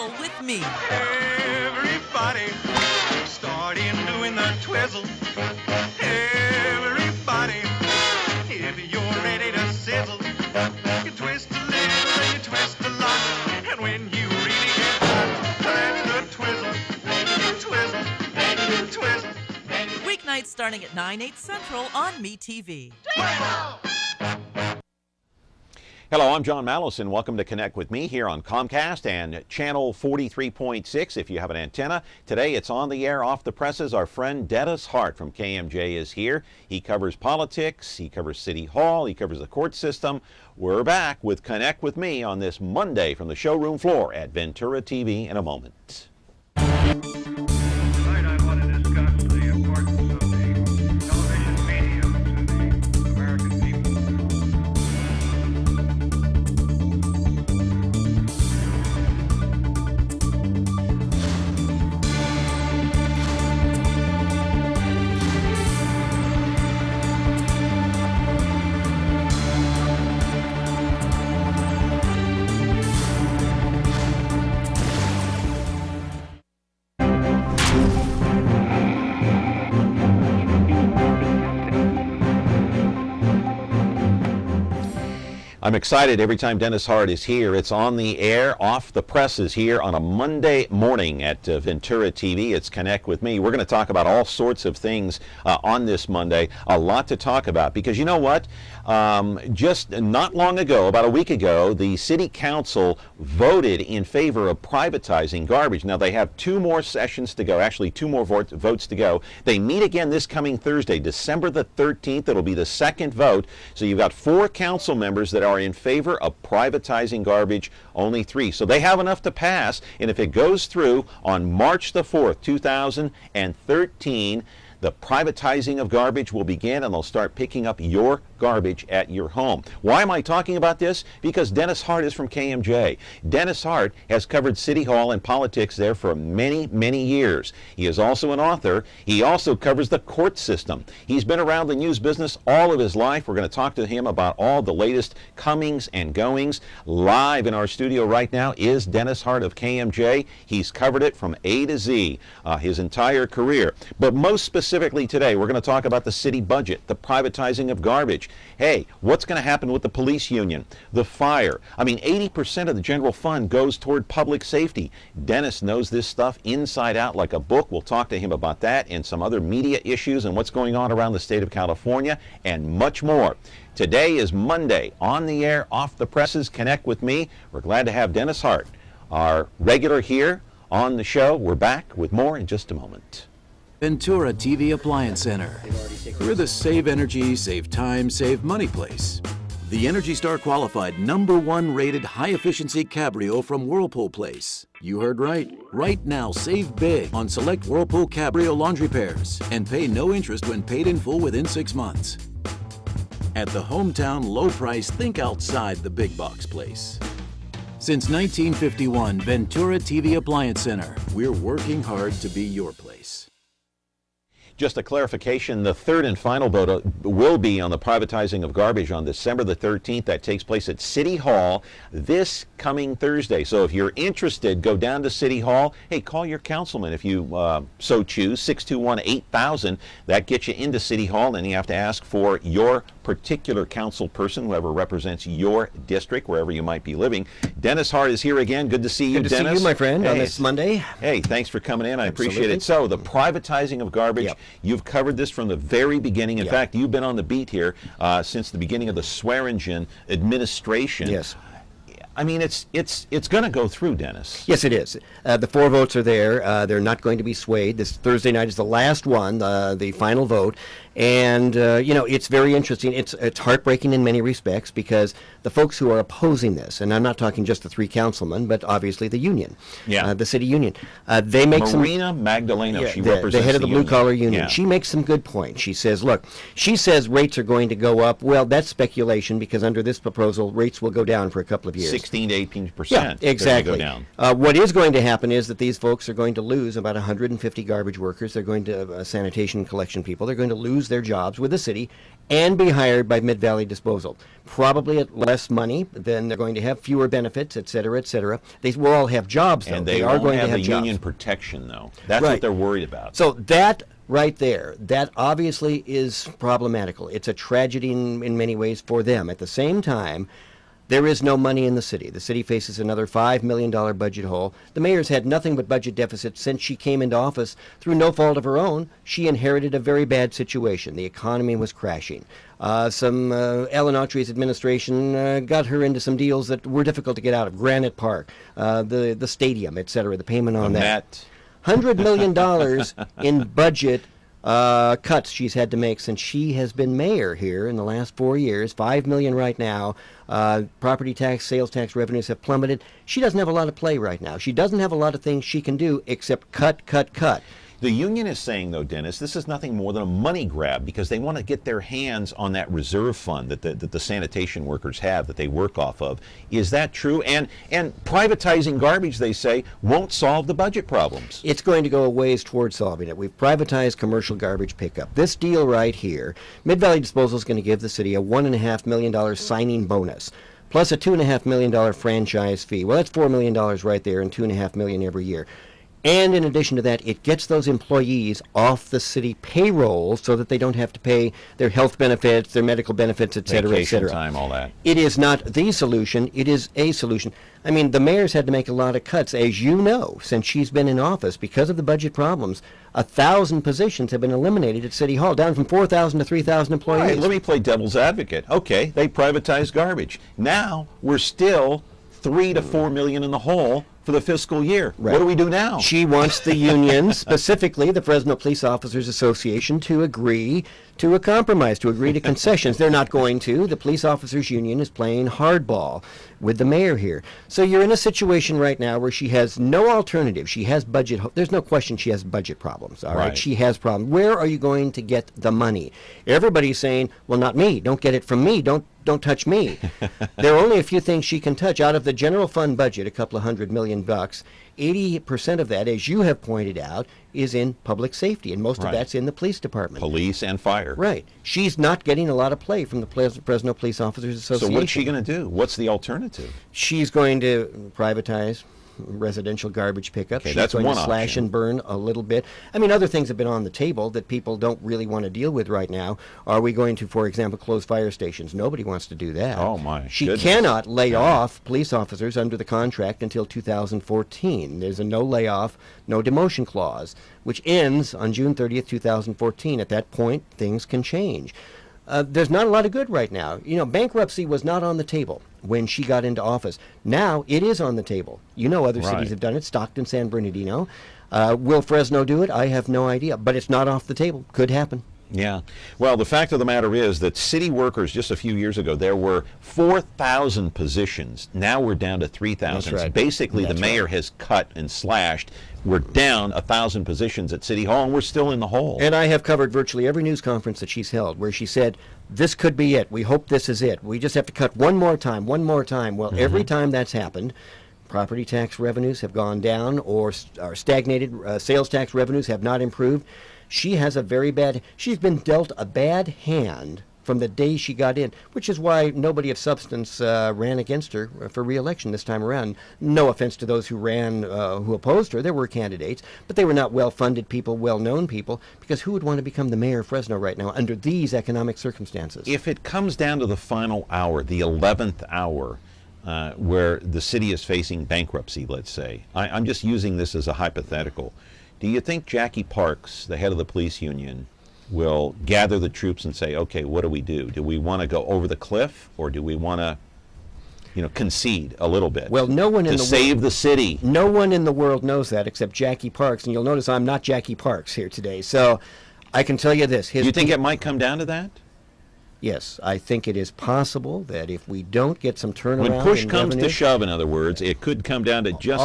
twizzle with me. Everybody, starting doing the twizzle. Everybody, if you're ready to sizzle, you twist a little and you twist a lot. And when you really get hot, that's the twizzle. Twizzle, twizzle. Weeknights starting at 9/8 Central on MeTV. Hello, I'm John Malos, and welcome to Connect with Me here on Comcast and Channel 43.6 if you have an antenna. Today it's on the air, off the presses. Our friend Dennis Hart from KMJ is here. He covers politics, he covers City Hall, he covers the court system. We're back with Connect with Me on this Monday from the showroom floor at Ventura TV in a moment. Tonight I want to discuss the importance of the television medium to the American people. I'm excited every time Dennis Hart is here. It's on the air, off the presses here on a Monday morning at Ventura TV. It's Connect with Me. We're going to talk about all sorts of things on this Monday. A lot to talk about because you know what? Just not long ago, about a week ago, the City Council voted in favor of privatizing garbage. Now they have two more sessions to go, actually two more votes to go. They meet again this coming Thursday, December the 13th. It'll be the second vote. So you've got 4 council members that are in favor of privatizing garbage, only 3. So they have enough to pass, and if it goes through on March the 4th, 2013, the privatizing of garbage will begin, and they'll start picking up your garbage at your home. Why am I talking about this? Because Dennis Hart is from KMJ. Dennis Hart has covered City Hall and politics there for many, many years. He is also an author. He also covers the court system. He's been around the news business all of his life. We're going to talk to him about all the latest comings and goings. Live in our studio right now is Dennis Hart of KMJ. He's covered it from A to Z, his entire career. But most specifically today, we're going to talk about the city budget, the privatizing of garbage. Hey, what's going to happen with the police union, the fire? I mean, 80% of the general fund goes toward public safety. Dennis knows this stuff inside out like a book. We'll talk to him about that and some other media issues and what's going on around the state of California and much more. Today is Monday, on the air, off the presses, Connect with Me. We're glad to have Dennis Hart, our regular here on the show. We're back with more in just a moment. Ventura TV Appliance Center. We're the save energy, save time, save money place. The Energy Star qualified #1 rated high-efficiency Cabrio from Whirlpool Place. You heard right. Right now, save big on select Whirlpool Cabrio laundry pairs and pay no interest when paid in full within 6 months. At the hometown low price, think outside the big box place. Since 1951, Ventura TV Appliance Center. We're working hard to be your place. Just a clarification, the third and final vote will be on the privatizing of garbage on December the 13th. That takes place at City Hall this coming Thursday. So if you're interested, go down to City Hall. Hey, call your councilman if you so choose, 621-8000. That gets you into City Hall, and you have to ask for your particular council person, whoever represents your district, wherever you might be living. Dennis Hart is here again. Good to see you, Dennis. Good to see you, my friend, on this Monday. Hey, thanks for coming in. I appreciate it. So the privatizing of garbage, you've covered this from the very beginning. In fact, you've been on the beat here since the beginning of the Swearingen administration. Yes. I mean, it's going to go through, Dennis. Yes, it is. The 4 votes are there. They're not going to be swayed. This Thursday night is the last one, the final vote. And, you know, it's very interesting. It's heartbreaking in many respects because the folks who are opposing this, and I'm not talking just the 3 councilmen, but obviously the union, the city union, they make Marina Magdaleno, she represents the head of the blue-collar union. Yeah. She makes some good points. She says, look, she says rates are going to go up. Well, that's speculation because under this proposal, rates will go down for a couple of years. 16 to 18%. Yeah, exactly. Go down. What is going to happen is that these folks are going to lose about 150 garbage workers. They're going to sanitation and collection people. They're going to lose their jobs with the city and be hired by Mid-Valley Disposal, probably at less money. Then they're going to have fewer benefits, et cetera, et cetera. They will all have jobs, though. And they are won't going have to have the jobs. union protection, though. That's Right. what they're worried about. So that right there, that obviously is problematical. It's a tragedy in many ways for them. At the same time, there is no money in the city. The city faces another $5 million budget hole. The mayor's had nothing but budget deficits since she came into office. Through no fault of her own, she inherited a very bad situation. The economy was crashing. Some Ellen Autry's administration got her into some deals that were difficult to get out of. Granite Park, the stadium, et cetera, the payment on that. $100 million in budget cuts she's had to make since she has been mayor here in the last 4 years. $5 million right now. Property tax, sales tax revenues have plummeted. She doesn't have a lot of play right now. She doesn't have a lot of things she can do except cut, cut, cut. The union is saying, though, Dennis, this is nothing more than a money grab because they want to get their hands on that reserve fund that the sanitation workers have that they work off of. Is that true? And privatizing garbage, they say, won't solve the budget problems. It's going to go a ways towards solving it. We've privatized commercial garbage pickup. This deal right here, Mid-Valley Disposal is going to give the city a $1.5 million signing bonus, plus a $2.5 million franchise fee. Well, that's $4 million right there and $2.5 million every year. And in addition to that, it gets those employees off the city payroll so that they don't have to pay their health benefits, their medical benefits, et cetera, et cetera. Vacation time, all that. It is not the solution. It is a solution. I mean, the mayor's had to make a lot of cuts, as you know, since she's been in office. Because of the budget problems, 1,000 positions have been eliminated at City Hall, down from 4,000 to 3,000 employees. All right, let me play devil's advocate. Okay, they privatized garbage. Now we're still $3 to $4 million in the hole for the fiscal year. Right. What do we do now? She wants the union, specifically the Fresno Police Officers Association, to agree to a compromise, to agree to concessions. They're not going to. The Police Officers Union is playing hardball with the mayor here. So you're in a situation right now where she has no alternative. She has budget. There's no question she has budget problems. All right. She has problems. Where are you going to get the money? Everybody's saying, well, not me. Don't get it from me. Don't touch me. There are only a few things she can touch. Out of the general fund budget, a couple of $100 million, 80% of that, as you have pointed out, is in public safety, and most of that's in the police department. Police and fire. Right. She's not getting a lot of play from the Fresno Police Officers Association. So what's she going to do? What's the alternative? She's going to privatize residential garbage pickup. Okay, She's that's going one to slash option. and burn a little bit. I mean, other things have been on the table that people don't really want to deal with right now. Are we going to, for example, close fire stations? Nobody wants to do that. Oh, my She goodness. cannot lay off police officers under the contract until 2014. There's a no layoff, no demotion clause, which ends on June 30th, 2014. At that point, things can change. There's not a lot of good right now. You know, bankruptcy was not on the table when she got into office. Now it is on the table. You know, other cities have done it. Stockton, San Bernardino. Will Fresno do it? I have no idea. But it's not off the table. Could happen. Yeah. Well, the fact of the matter is that city workers, just a few years ago, there were 4,000 positions. Now we're down to 3,000. That's right. Basically, That's the mayor has cut and slashed. We're down 1,000 positions at City Hall, and we're still in the hole. And I have covered virtually every news conference that she's held where she said, this could be it. We hope this is it. We just have to cut one more time, one more time. Well, every time that's happened, property tax revenues have gone down or are stagnated. Sales tax revenues have not improved. She has a very bad, she's been dealt a bad hand from the day she got in, which is why nobody of substance ran against her for re-election this time around. No offense to those who ran, who opposed her. There were candidates, but they were not well-funded people, well-known people, because who would want to become the mayor of Fresno right now under these economic circumstances? If it comes down to the final hour, the 11th hour, where the city is facing bankruptcy, let's say, I'm just using this as a hypothetical. Do you think Jackie Parks, the head of the police union, will gather the troops and say, okay, what do we do? Do we want to go over the cliff, or do we want to, concede a little bit? Well, no one in to the save the city. No one in the world knows that except Jackie Parks, and you'll notice I'm not Jackie Parks here today. So I can tell you this: Do you think it might come down to that? Yes, I think it is possible that if we don't get some turnaround When push in comes revenue, to shove, in other words, it could come down to just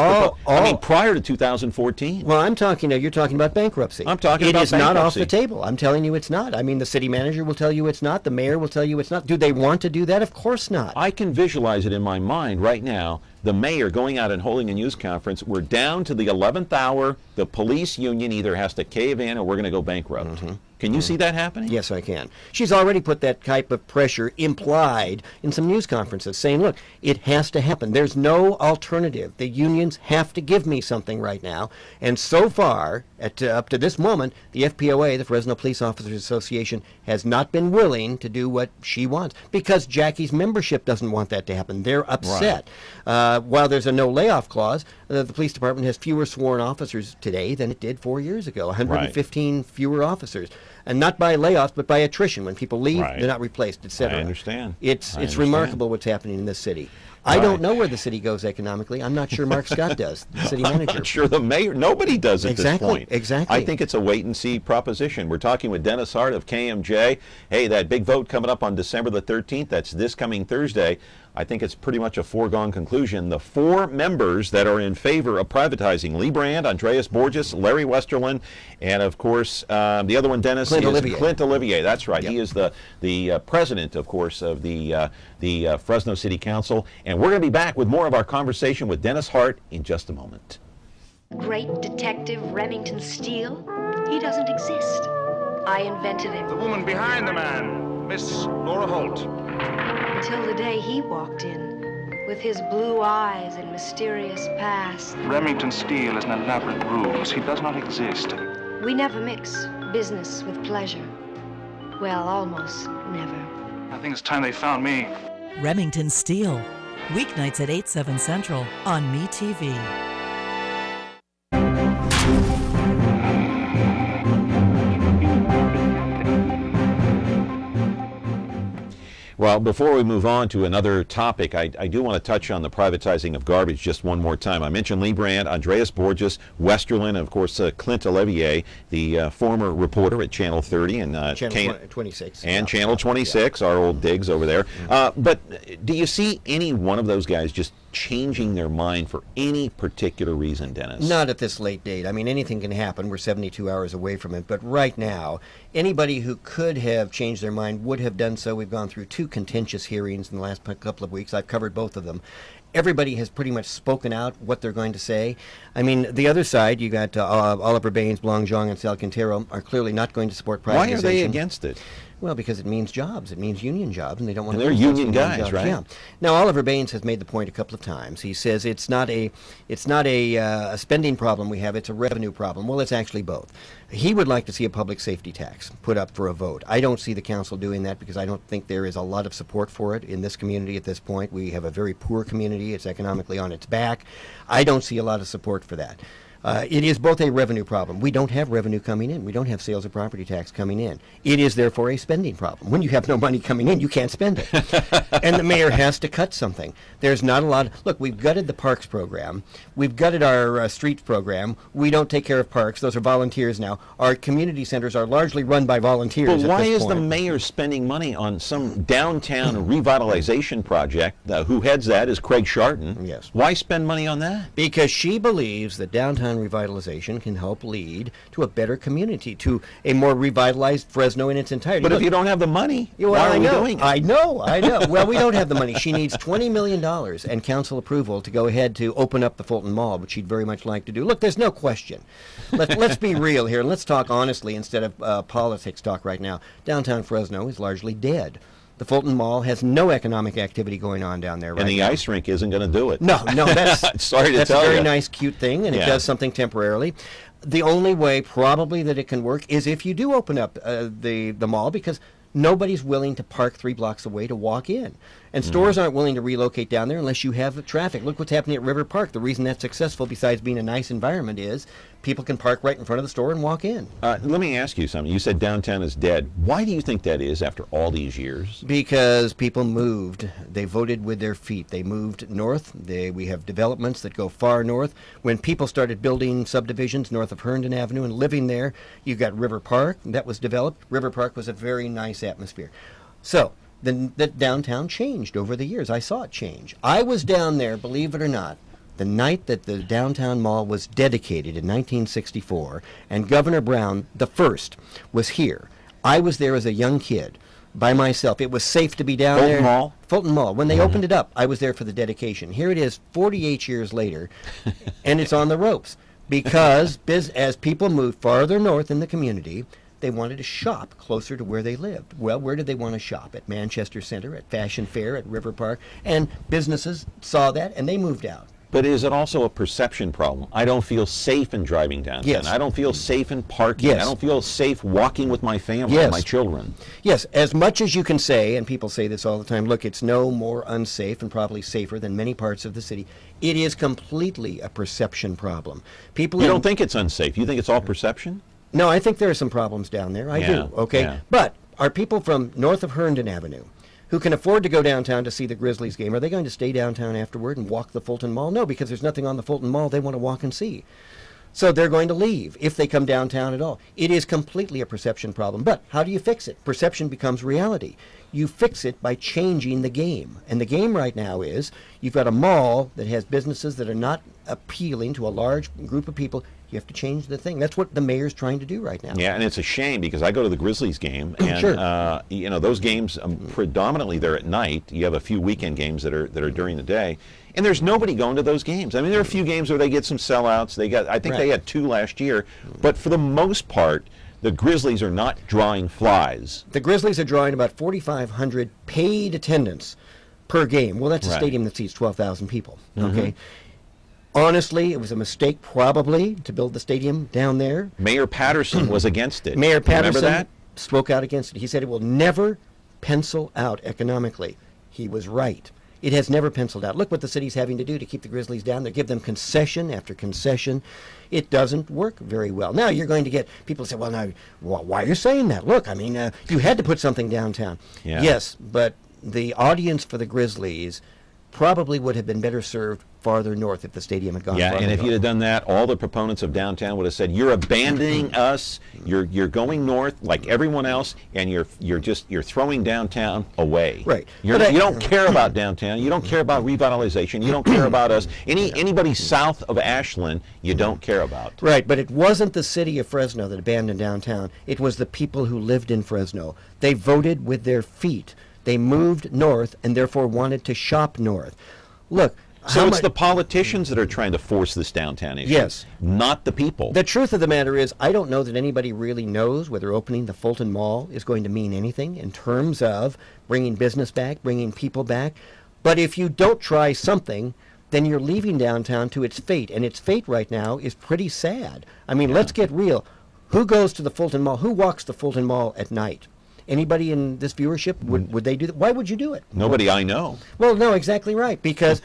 prior to 2014. Well, you're talking about bankruptcy. I'm talking about It is not off bankruptcy. the table. I'm telling you it's not. I mean, the city manager will tell you it's not. The mayor will tell you it's not. Do they want to do that? Of course not. I can visualize it in my mind right now. The mayor going out and holding a news conference. We're down to the 11th hour. The police union either has to cave in or we're going to go bankrupt. Can you see that happening? Yes, I can. She's already put that type of pressure implied in some news conferences, saying, look, it has to happen. There's no alternative. The unions have to give me something right now. And so far, up to this moment, the FPOA, the Fresno Police Officers Association, has not been willing to do what she wants because Jackie's membership doesn't want that to happen. They're upset. Right. While there's a no layoff clause, the police department has fewer sworn officers today than it did 4 years ago, 115 fewer officers. And not by layoffs, but by attrition. When people leave, they're not replaced, etc. I understand. It's remarkable what's happening in this city. I don't know where the city goes economically. I'm not sure Mark Scott does, the city manager. I'm not sure the mayor. Nobody does at this point. Exactly. I think it's a wait-and-see proposition. We're talking with Dennis Hart of KMJ. Hey, that big vote coming up on December the 13th, that's this coming Thursday. I think it's pretty much a foregone conclusion. The 4 members that are in favor of privatizing, Lee Brand, Andreas Borges, Larry Westerlin, and of course, the other one, Dennis, Clint is Olivier. Clint Olivier. That's right. Yep. He is the president, of course, of the Fresno City Council. And we're going to be back with more of our conversation with Dennis Hart in just a moment. Great detective Remington Steele? He doesn't exist. I invented him. The woman behind the man, Miss Laura Holt. Until the day he walked in, with his blue eyes and mysterious past. Remington Steele is an elaborate ruse. He does not exist. We never mix business with pleasure. Well, almost never. I think it's time they found me. Remington Steele. Weeknights at 8, 7 Central on MeTV. Well, before we move on to another topic, I do want to touch on the privatizing of garbage just one more time. I mentioned Lee Brand, Andreas Borges, Westerlin, and of course Clint Olivier, the former reporter at Channel 30 and Channel 26. And Channel 26, our old digs over there. But do you see any one of those guys just changing their mind for any particular reason, Dennis? Not at this late date. I mean, anything can happen. We're 72 hours away from it. But right now, anybody who could have changed their mind would have done so. We've gone through 2 contentious hearings in the last couple of weeks. I've covered both of them. Everybody has pretty much spoken out what they're going to say. I mean, the other side, you got Oliver Baines, Blongzhong, and Sal Quintero are clearly not going to support privatization. Why are they against it? Well, because it means jobs. It means union jobs, and they don't want And to. they're lose those union guys, jobs. right? Yeah. Now, Oliver Baines has made the point a couple of times. He says it's not a spending problem we have. It's a revenue problem. Well, it's actually both. He would like to see a public safety tax put up for a vote. I don't see the council doing that because I don't think there is a lot of support for it in this community at this point. We have a very poor community. It's economically on its back. I don't see a lot of support for that. It is both a revenue problem. We don't have revenue coming in. We don't have sales of property tax coming in. It is therefore a spending problem. When you have no money coming in, you can't spend it. And the mayor has to cut something. There's not a lot. Look, we've gutted the parks program. We've gutted our streets program. We don't take care of parks. Those are volunteers now. Our community centers are largely run by volunteers. But why at this is the point. mayor spending money on some downtown revitalization project? Who heads that is Craig Sharton. Yes. Why spend money on that? Because she believes that downtown revitalization can help lead to a better community, to a more revitalized Fresno in its entirety. But Look, if you don't have the money, well, why are I we know, doing it? I know. Well, we don't have the money. She needs $20 million and council approval to go ahead to open up the Fulton Mall, which she'd very much like to do. Look, there's no question. Let's be real here, and let's talk honestly instead of politics talk right now. Downtown Fresno is largely dead. The Fulton Mall has no economic activity going on down there right And the now. ice rink isn't going to do it. No, that's Sorry to that's tell a very you. nice, cute thing, and it Yeah. does something temporarily. The only way probably that it can work is if you do open up the mall, because nobody's willing to park 3 blocks away to walk in. And stores aren't willing to relocate down there unless you have traffic. Look what's happening at River Park. The reason that's successful, besides being a nice environment, is people can park right in front of the store and walk in. Let me ask you something. You said downtown is dead. Why do you think that is after all these years? Because people moved. They voted with their feet. They moved north. We have developments that go far north. When people started building subdivisions north of Herndon Avenue and living there, you got River Park. That was developed. River Park was a very nice atmosphere. So the downtown changed over the years. I saw it change. I was down there, believe it or not, the night that the downtown mall was dedicated in 1964, and Governor Brown, the first, was here. I was there as a young kid by myself. It was safe to be down there. Fulton Mall? Fulton Mall. When they opened it up, I was there for the dedication. Here it is 48 years later, and it's on the ropes. Because as people moved farther north in the community, they wanted to shop closer to where they lived. Well, where did they want to shop? At Manchester Center, at Fashion Fair, at River Park. And businesses saw that, and they moved out. But is it also a perception problem? I don't feel safe in driving downtown. Yes. I don't feel safe in parking. Yes. I don't feel safe walking with my family, Yes. and my children. Yes, as much as you can say, and people say this all the time, look, it's no more unsafe and probably safer than many parts of the city. It is completely a perception problem. People You don't think it's unsafe? You think it's all perception? No, I think there are some problems down there. I do, okay? Yeah. But are people from north of Herndon Avenue who can afford to go downtown to see the Grizzlies game, are they going to stay downtown afterward and walk the Fulton Mall? No, because there's nothing on the Fulton Mall they want to walk and see. So they're going to leave if they come downtown at all. It is completely a perception problem. But how do you fix it? Perception becomes reality. You fix it by changing the game. And the game right now is you've got a mall that has businesses that are not appealing to a large group of people. You have to change the thing. That's what the mayor's trying to do right now. Yeah, and it's a shame because I go to the Grizzlies game, and Sure. you know, those games predominantly they're at night. You have a few weekend games that are during the day, and there's nobody going to those games. I mean, there are a few games where they get some sellouts. I think they had 2 last year, but for the most part, the Grizzlies are not drawing flies. The Grizzlies are drawing about 4,500 paid attendance per game. Well, that's a Right. stadium that seats 12,000 people. Okay. Honestly, it was a mistake probably to build the stadium down there. Mayor Patterson was against it. Mayor Patterson Remember that? spoke out against it. He said it will never pencil out economically. He was right. It has never penciled out. Look what the city's having to do to keep the Grizzlies down there. Give them concession after concession. It doesn't work very well. Now you're going to get people say, well, now, why are you saying that? Look, I mean, you had to put something downtown. Yeah. Yes, but the audience for the Grizzlies probably would have been better served farther north if the stadium had gone Yeah, farther and if north. you'd have done that, all the proponents of downtown would have said, "You're abandoning us. You're going north like everyone else, and you're throwing downtown away. Right. You But don't care about downtown. You don't care about revitalization. You don't care about us. Anybody south of Ashland, you don't care about." Right, but it wasn't the city of Fresno that abandoned downtown. It was the people who lived in Fresno. They voted with their feet. They moved north and therefore wanted to shop north. Look, So how it's mu- the politicians that are trying to force this downtown issue. Yes. Not the people. The truth of the matter is, I don't know that anybody really knows whether opening the Fulton Mall is going to mean anything in terms of bringing business back, bringing people back. But if you don't try something, then you're leaving downtown to its fate. And its fate right now is pretty sad. I mean, let's get real. Who goes to the Fulton Mall? Who walks the Fulton Mall at night? Anybody in this viewership, would they do that? Why would you do it? Nobody I know. Well, no, exactly right. Because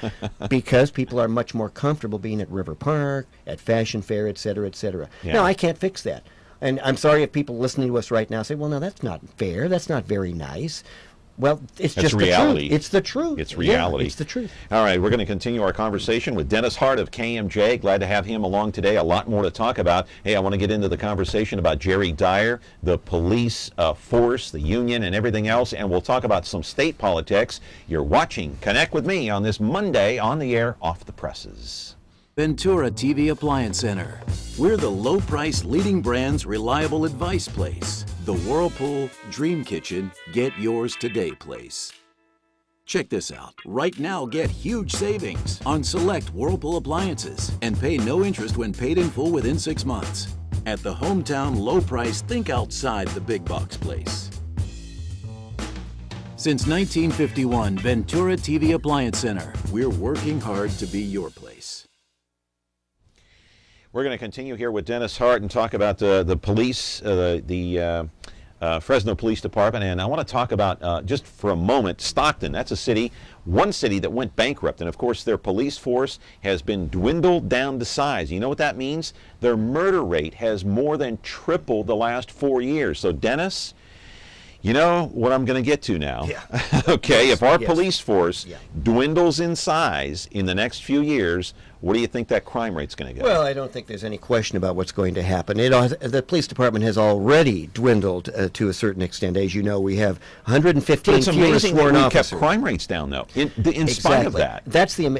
people are much more comfortable being at River Park, at Fashion Fair, et cetera, et cetera. Yeah. Now, I can't fix that. And I'm sorry if people listening to us right now say, well, no, that's not fair. That's not very nice. Well, it's That's just reality. the truth. It's the truth. It's Yeah, reality. it's the truth. All right, we're going to continue our conversation with Dennis Hart of KMJ. Glad to have him along today. A lot more to talk about. Hey, I want to get into the conversation about Jerry Dyer, the police force, the union, and everything else, and we'll talk about some state politics. You're watching Connect with Me on this Monday on the air, Off the Presses. Ventura TV Appliance Center. We're the low-price leading brands reliable advice place. The Whirlpool Dream Kitchen Get Yours Today place. Check this out. Right now, get huge savings on select Whirlpool appliances and pay no interest when paid in full within 6 months. At the hometown low price, think outside the big box place. Since 1951, Ventura TV Appliance Center. We're working hard to be your place. We're going to continue here with Dennis Hart and talk about the police, the Fresno Police Department. And I want to talk about, just for a moment, Stockton. That's a city, one city that went bankrupt. And, of course, their police force has been dwindled down to size. You know what that means? Their murder rate has more than tripled the last 4 years. So, Dennis, you know what I'm going to get to now. Yeah. Okay, if our Yes. police force Yeah. dwindles in size in the next few years, where do you think that crime rate's going to go? Well, I don't think there's any question about what's going to happen. The police department has already dwindled to a certain extent. As you know, we have 115 it's fewer amazing sworn that we officers. kept crime rates down, though, in spite of that.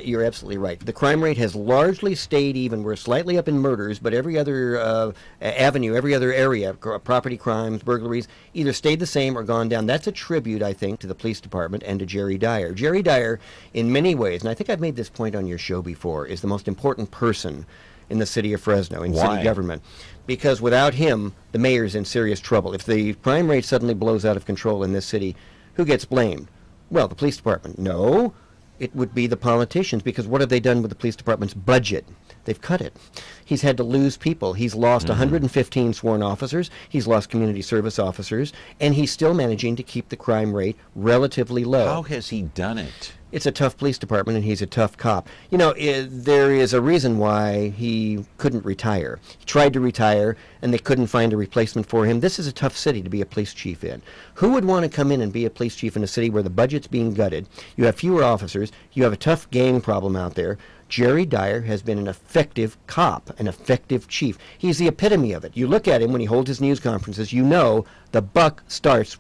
You're absolutely right. The crime rate has largely stayed even. We're slightly up in murders, but every other avenue, every other area, property crimes, burglaries, either stayed the same or gone down. That's a tribute, I think, to the police department and to Jerry Dyer. Jerry Dyer, in many ways, and I think I've made this point on your show before, is the most important person in the city of Fresno, in city government. Because without him, the mayor's in serious trouble. If the crime rate suddenly blows out of control in this city, who gets blamed? Well, the police department. No, it would be the politicians, because what have they done with the police department's budget? They've cut it. He's had to lose people. He's lost 115 sworn officers. He's lost community service officers, and he's still managing to keep the crime rate relatively low. How has he done it? It's a tough police department, and he's a tough cop. You know, there is a reason why he couldn't retire. He tried to retire, and they couldn't find a replacement for him. This is a tough city to be a police chief in. Who would want to come in and be a police chief in a city where the budget's being gutted, you have fewer officers, you have a tough gang problem out there? Jerry Dyer has been an effective cop, an effective chief. He's the epitome of it. You look at him when he holds his news conferences, you know the buck stops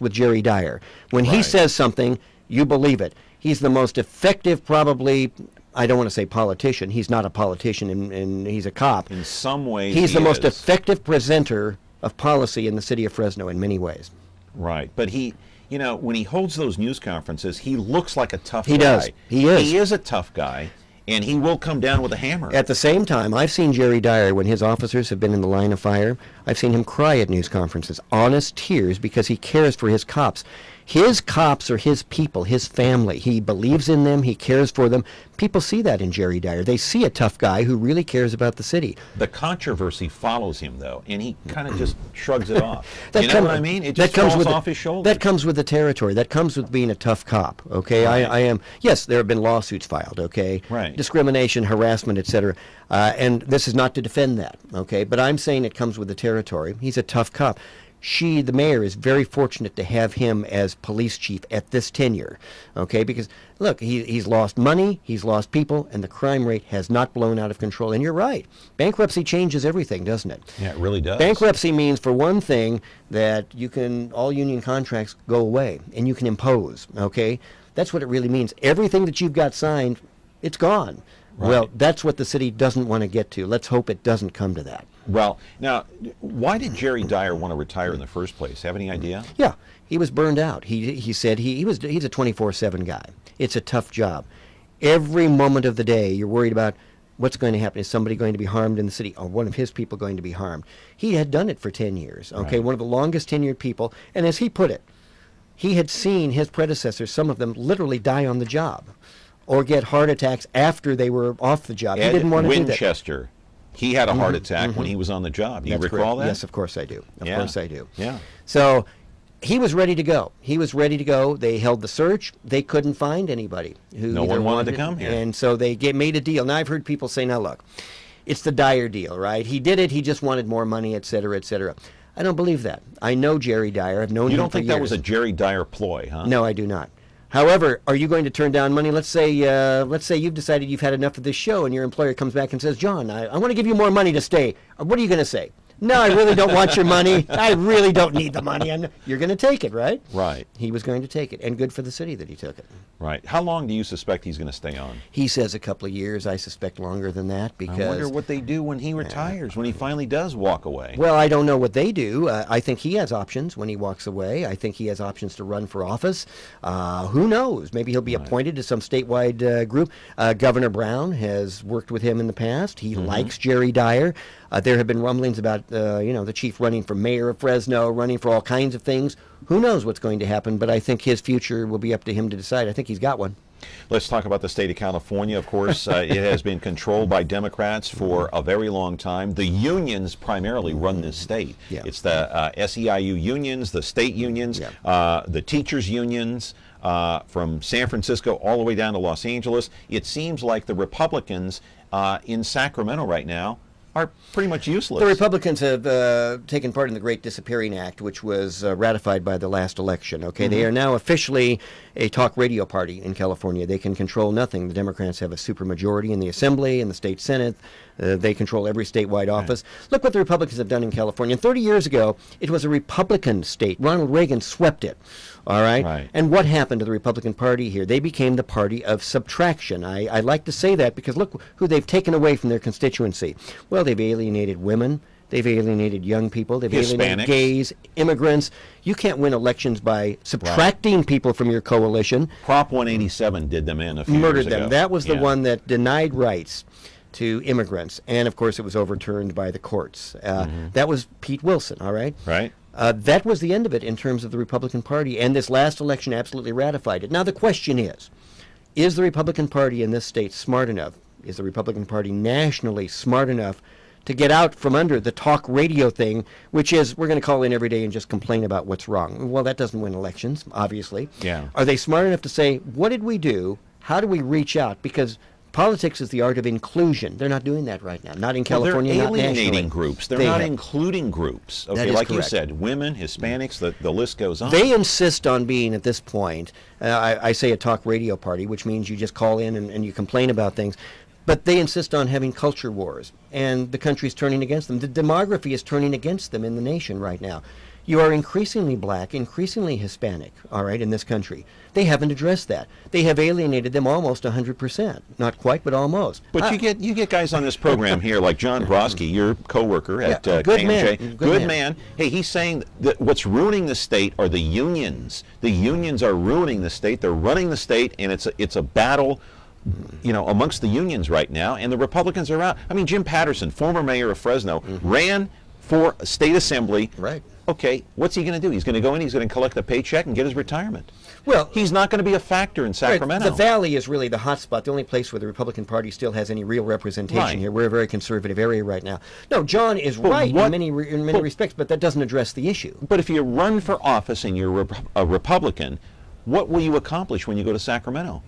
with Jerry Dyer. When he says something, you believe it. He's the most effective, probably, I don't want to say politician. He's not a politician, and he's a cop. In some ways, he's the most effective presenter of policy in the city of Fresno in many ways. Right, but he, you know, when he holds those news conferences, he looks like a tough guy. He does. He is. He is a tough guy, and he will come down with a hammer. At the same time, I've seen Jerry Dyer, when his officers have been in the line of fire, I've seen him cry at news conferences, honest tears, because he cares for his cops. His cops are his people, his family. He believes in them. He cares for them. People see that in Jerry Dyer. They see a tough guy who really cares about the city. The controversy follows him, though, and he kind of just shrugs it off. You know what I mean? It just falls off his shoulders. That comes with the territory. That comes with being a tough cop, okay? Right. I am, yes, there have been lawsuits filed, okay? Right. Discrimination, harassment, etc. And this is not to defend that, okay? But I'm saying it comes with the territory. He's a tough cop. The mayor, is very fortunate to have him as police chief at this tenure, okay? Because, look, he's lost money, he's lost people, and the crime rate has not blown out of control. And you're right. Bankruptcy changes everything, doesn't it? Yeah, it really does. Bankruptcy means, for one thing, that all union contracts go away, and you can impose, okay? That's what it really means. Everything that you've got signed, it's gone. Right. Well, that's what the city doesn't want to get to. Let's hope it doesn't come to that. Well, now, why did Jerry Dyer want to retire in the first place? Have any idea? Yeah, he was burned out. He said he's a 24/7 guy. It's a tough job. Every moment of the day, you're worried about what's going to happen. Is somebody going to be harmed in the city, or one of his people going to be harmed? He had done it for 10 years, okay? Right. One of the longest tenured people. And as he put it, he had seen his predecessors, some of them, literally die on the job or get heart attacks after they were off the job. He didn't want to do that. Winchester. He had a heart attack when he was on the job. Do you recall that? Yes, of course I do. Of course I do. Yeah. So he was ready to go. They held the search. They couldn't find anybody who no one wanted to come here. And so they made a deal. Now, I've heard people say, now look, it's the Dyer deal, right? He did it. He just wanted more money, et cetera, et cetera. I don't believe that. I know Jerry Dyer. I've known him for years. You don't think that was a Jerry Dyer ploy, huh? No, I do not. However, are you going to turn down money? Let's say you've decided you've had enough of this show, and your employer comes back and says, John, I want to give you more money to stay. What are you going to say? No, I really don't want your money. I really don't need the money. You're going to take it, right? Right. He was going to take it, and good for the city that he took it. Right. How long do you suspect he's going to stay on? He says a couple of years. I suspect longer than that, because I wonder what they do when he retires, when he finally does walk away. Well, I don't know what they do. I think he has options when he walks away. I think he has options to run for office. Who knows? Maybe he'll be appointed to some statewide group. Governor Brown has worked with him in the past. He likes Jerry Dyer. There have been rumblings about, the chief running for mayor of Fresno, running for all kinds of things. Who knows what's going to happen, but I think his future will be up to him to decide. I think he's got one. Let's talk about the state of California. Of course, it has been controlled by Democrats for a very long time. The unions primarily run this state. Yeah. It's the SEIU unions, the state unions, the teachers unions, from San Francisco all the way down to Los Angeles. It seems like the Republicans in Sacramento right now are pretty much useless. The Republicans have taken part in the Great Disappearing Act, which was ratified by the last election. Okay, They are now officially a talk radio party in California. They can control nothing. The Democrats have a supermajority in the Assembly and the state Senate. They control every statewide office. Look what the Republicans have done in California. And 30 years ago, it was a Republican state. Ronald Reagan swept it. All right? And what happened to the Republican Party here? They became the party of subtraction. I like to say that because look who they've taken away from their constituency. Well, they've alienated women. They've alienated young people. They've alienated gays, immigrants. You can't win elections by subtracting people from your coalition. Prop 187 did them in a few Murdered years ago. them. That was the one that denied rights to immigrants. And, of course, it was overturned by the courts. That was Pete Wilson, all right? Right. That was the end of it in terms of the Republican Party. And this last election absolutely ratified it. Now, the question is the Republican Party in this state smart enough? Is the Republican Party nationally smart enough to get out from under the talk radio thing, which is we're going to call in every day and just complain about what's wrong? Well, that doesn't win elections, obviously. Yeah. Are they smart enough to say, what did we do? How do we reach out? Because politics is the art of inclusion. They're not doing that right now. Not in California, they're not nationally. alienating groups. They're not including groups. Okay, that is like correct. you said, women, Hispanics, the list goes on. They insist on being, at this point, I say a talk radio party, which means you just call in and you complain about things. But they insist on having culture wars, and the country's turning against them. The demography is turning against them in the nation right now. You are increasingly black, increasingly Hispanic, all right, in this country. They haven't addressed that. They have alienated them almost 100%. Not quite, but almost. But you get guys on this program here like John Brodsky, your coworker at good KMJ. man. Good man. Hey, he's saying that what's ruining the state are the unions. The unions are ruining the state. They're running the state, and it's a battle, amongst the unions right now, and the Republicans are out. I mean, Jim Patterson, former mayor of Fresno, ran for a state assembly. Right. Okay, what's he going to do? He's going to go in, he's going to collect a paycheck and get his retirement. Well, he's not going to be a factor in Sacramento. Right. The Valley is really the hot spot, the only place where the Republican Party still has any real representation here. We're a very conservative area right now. No, John is right in many respects, but that doesn't address the issue. But if you run for office and you're a Republican, what will you accomplish when you go to Sacramento?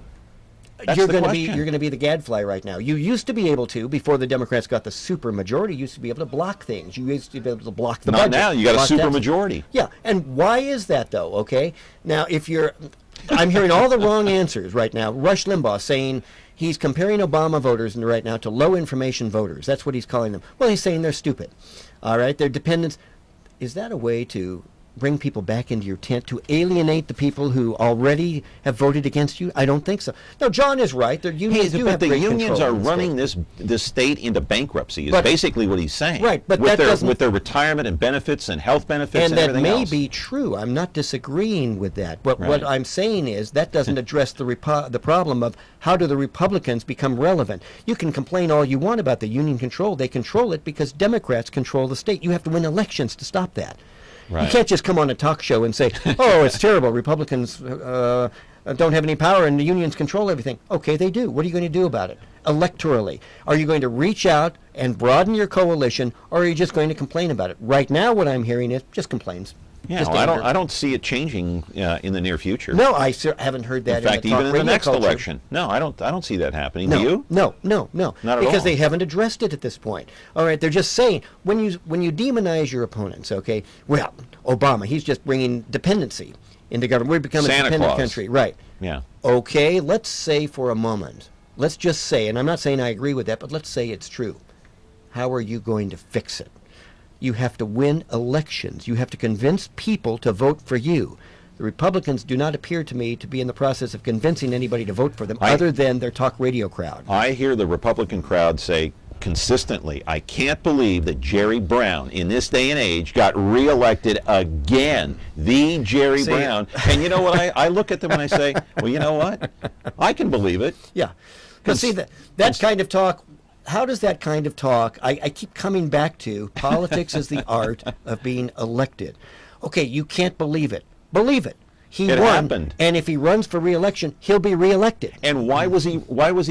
You're going to be the gadfly right now. You used to be able to, before the Democrats got the super majority, you used to be able to block things. You used to be able to block the budget. Not now. You got a super majority. Yeah, and why is that though? Okay, now I'm hearing all the wrong answers right now. Rush Limbaugh saying he's comparing Obama voters right now to low information voters. That's what he's calling them. Well, he's saying they're stupid. All right, they're dependents. Is that a way to bring people back into your tent, to alienate the people who already have voted against you? I don't think so. No, John is right. The unions but the unions are running this state into bankruptcy. Is basically what he's saying. Right, but with their retirement and benefits and health benefits and everything else. And that may be true. I'm not disagreeing with that. But what I'm saying is that doesn't address the problem of how do the Republicans become relevant. You can complain all you want about the union control. They control it because Democrats control the state. You have to win elections to stop that. Right. You can't just come on a talk show and say, oh, it's terrible. Republicans don't have any power and the unions control everything. Okay, they do. What are you going to do about it? Electorally. Are you going to reach out and broaden your coalition, or are you just going to complain about it? Right now what I'm hearing is just complaints. Yeah, well, I don't see it changing in the near future. No, I haven't heard that. In fact, even in the next election, no, I don't see that happening. Do you? No, not at all. Because they haven't addressed it at this point. All right, they're just saying when you demonize your opponents. Okay, well, Obama, he's just bringing dependency into government. We've become a dependent country, right? Yeah. Okay, let's say for a moment, let's just say, and I'm not saying I agree with that, but let's say it's true. How are you going to fix it? You have to win elections. You have to convince people to vote for you. The Republicans do not appear to me to be in the process of convincing anybody to vote for them other than their talk radio crowd. I hear the Republican crowd say consistently, I can't believe that Jerry Brown in this day and age got reelected again. The Jerry Brown. And you know what? I look at them and I say, well, you know what? I can believe it. Yeah. Because see, that kind of talk... How does that kind of talk, I keep coming back to, politics is the art of being elected. Okay, you can't believe it. Believe it. He It won, happened. and if he runs for re-election, he'll be re-elected. And why was he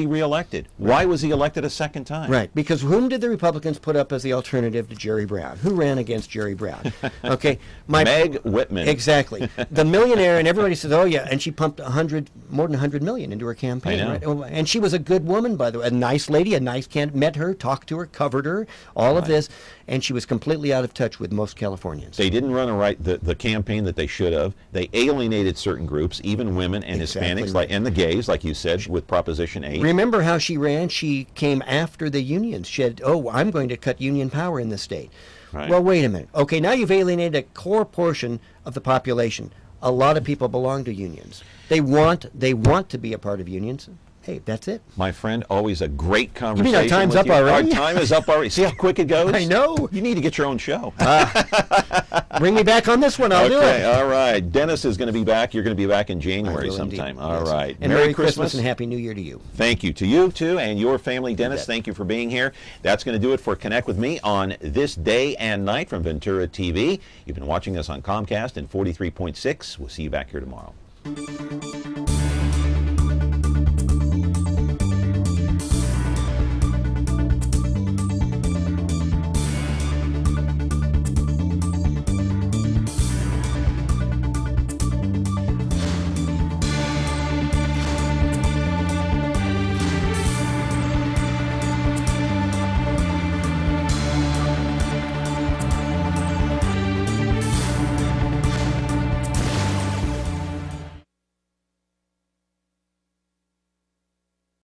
re-elected? Why was he elected a second time? Right, because whom did the Republicans put up as the alternative to Jerry Brown? Who ran against Jerry Brown? Okay, Meg Whitman. Exactly. The millionaire, and everybody says, oh yeah, and she pumped more than $100 million into her campaign. I know. Right? And she was a good woman, by the way, a nice lady, a nice candidate, met her, talked to her, covered her, all of this, and she was completely out of touch with most Californians. They didn't run the campaign that they should have. They alienated certain groups, even women and Exactly Hispanics, right. and the gays, like you said, with Proposition 8. Remember how she ran? She came after the unions. She said, oh, I'm going to cut union power in the state. Right. Well, wait a minute. Okay, now you've alienated a core portion of the population. A lot of people belong to unions. They want to be a part of unions. Hey, that's it. My friend, always a great You conversation. mean our time's with up you. already? Our time is up already. See how quick it goes? I know. You need to get your own show. Bring me back on this one. I'll do Okay, it. all right. Dennis is going to be back. You're going to be back in I January will sometime. indeed. All Yes. right. And Merry Christmas and Happy New Year to you. Thank you to you, too, and your family. Dennis, bet. thank you for being here. That's going to do it for Connect with Me on this day and night from Ventura TV. You've been watching us on Comcast and 43.6. We'll see you back here tomorrow.